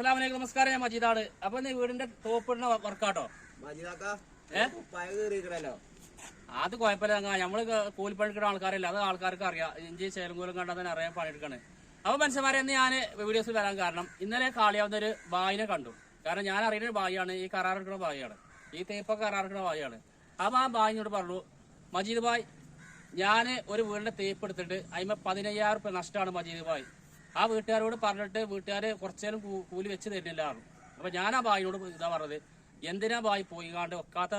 അസ്സലാമലൈക്കും, നമസ്കാരം. ഞാൻ മജീദാണ്. അപ്പൊ നീ വീടിന്റെ ടോപ്പ് ഇടുന്ന വർക്കാട്ടോ. അത് കുഴപ്പമില്ല, നമ്മള് കൂലിപ്പണിക്കുന്ന ആൾക്കാരല്ല, അത് ആൾക്കാർക്ക് അറിയാം. ഇഞ്ചി ചേലങ്കൂലം കണ്ടാൽ തന്നെ അറിയാൻ പണിയെടുക്കാണ്. അപ്പൊ മനുഷ്യന്മാരെ എന്ന് ഞാൻ വീഡിയോസിൽ വരാൻ കാരണം ഇന്നലെ കാളിയാവുന്ന ഒരു ബായിനെ കണ്ടു. കാരണം ഞാൻ അറിയുന്ന ബായിയാണ്, ഈ കരാറെടുക്കുന്ന ബായിയാണ്, ഈ തേപ്പൊക്കെ കരാറെടുക്കുന്ന ബായിയാണ്. അപ്പൊ ആ ബായിനോട് പറഞ്ഞു, മജീദ് ബായ്, ഞാൻ ഒരു വീടിന്റെ തേപ്പ് എടുത്തിട്ട് അതിന് 15,000 രൂപ നഷ്ടമാണ് മജീദ് ബായ്. ആ വീട്ടുകാരോട് പറഞ്ഞിട്ട് വീട്ടുകാര് കുറച്ചേരം കൂലി വെച്ച് തരുന്നില്ലായിരുന്നു. അപ്പൊ ഞാൻ ആ ബായിനോട് ഇതാ പറഞ്ഞത്, എന്തിനാ ബായി പോയിക്കാണ്ട് ഒക്കാത്ത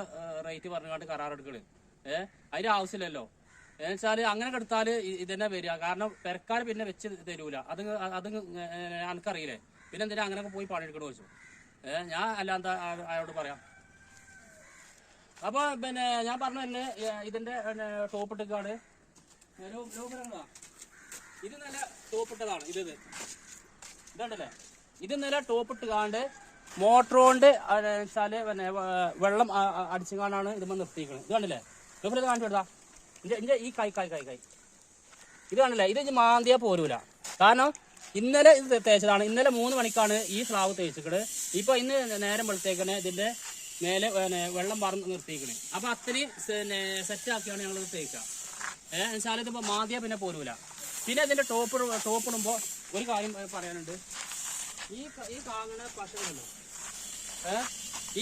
റേറ്റ് പറഞ്ഞുകൊണ്ട് കരാറെടുക്കണ്? അതിന്റെ ആവശ്യമില്ലല്ലോ. എന്നുവെച്ചാല് അങ്ങനെ എടുത്താല് ഇതന്നെ വരിക. കാരണം പെരക്കാർ പിന്നെ വെച്ച് തരൂല. അത് എനിക്കറിയില്ലേ, പിന്നെ എന്തിനാ അങ്ങനെയൊക്കെ പോയി പണിയെടുക്കണ വെച്ചു. ഞാൻ അല്ലാന്താ അയാളോട് പറയാം. അപ്പൊ പിന്നെ ഞാൻ പറഞ്ഞല്ലേ, ഇതിന്റെ ടോപ്പ് ഇട്ടേക്കാണ്. ഇത് നല്ല ടോപ്പ് ഇട്ടതാണ്. ഇതുണ്ടല്ലേ, ഇത് നല്ല ടോപ്പ് ഇട്ടുകാണ്ട് മോട്ടർ കൊണ്ട് വെച്ചാല് പിന്നെ വെള്ളം അടിച്ചുകാണ്ടാണ് ഇതുമ്പോൾ നിർത്തിയിരിക്കുന്നത്. ഇത് കണ്ടില്ലേ, ഇത് കാണിച്ചു കൊടുത്താ ഇന്റെ ഈ കൈ ഇത് കണ്ടില്ലേ, ഇത് മാന്തിയാ പോരൂല. കാരണം ഇന്നലെ ഇത് തേച്ചതാണ്. ഇന്നലെ 3 മണിക്കാണ് ഈ സ്ലാവ് തേച്ചിക്കണ്. ഇപ്പൊ ഇന്ന് നേരം വെളുത്തേക്കണേ ഇതിന്റെ മേലെ വെള്ളം പറന്ന് നിർത്തിയിരിക്കണേ. അപ്പൊ അത്രയും സെറ്റാക്കിയാണ് ഞങ്ങൾ തേക്കുക. എന്നുവെച്ചാൽ ഇതിപ്പോ മാന്തിയാ പിന്നെ പോരൂല. പിന്നെ ഇതിന്റെ ടോപ്പിടുമ്പോ ഒരു കാര്യം പറയാനുണ്ട്. ഈ കാങ്ങണ പശയുണ്ടല്ലോ,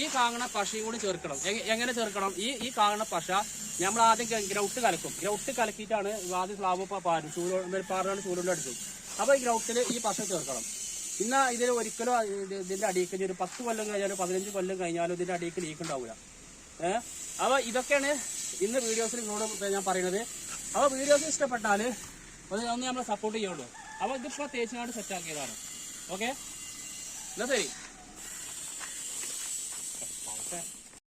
ഈ കാങ്ങണ പശയും കൂടി ചേർക്കണം. എങ്ങനെ ചേർക്കണം? ഈ കാങ്ങണ പശ നമ്മൾ ആദ്യം ഗ്രൗട്ട് കലക്കും. ഗ്രൗട്ട് കലക്കിയിട്ടാണ് ആദ്യം സ്ലാബ് പാറും. പാറാണ് ചൂടുകൊണ്ട് അടിക്കും. അപ്പൊ ഈ ഗ്രൗട്ടിൽ ഈ പശ ചേർക്കണം. ഇന്നാ ഇതിൽ ഒരിക്കലും ഇതിന്റെ അടിയിക്ക് ഒരു 10 കൊല്ലം കഴിഞ്ഞാലും 15 കൊല്ലം കഴിഞ്ഞാലും ഇതിന്റെ അടിയിക്ക് ലീക്ക് ഉണ്ടാവില്ല. അപ്പൊ ഇതൊക്കെയാണ് ഇന്ന് വീഡിയോസിൽ നിങ്ങളോട് ഞാൻ പറയുന്നത്. അപ്പൊ വീഡിയോസ് ഇഷ്ടപ്പെട്ടാല് ഒന്ന് നമ്മൾ സപ്പോർട്ട് ചെയ്യുള്ളൂ. അപ്പൊ ഇതിപ്പോ തേച്ചിനാട് സെറ്റ് ആക്കിയതാണ്. ഓക്കെ, എന്നാ ശരി.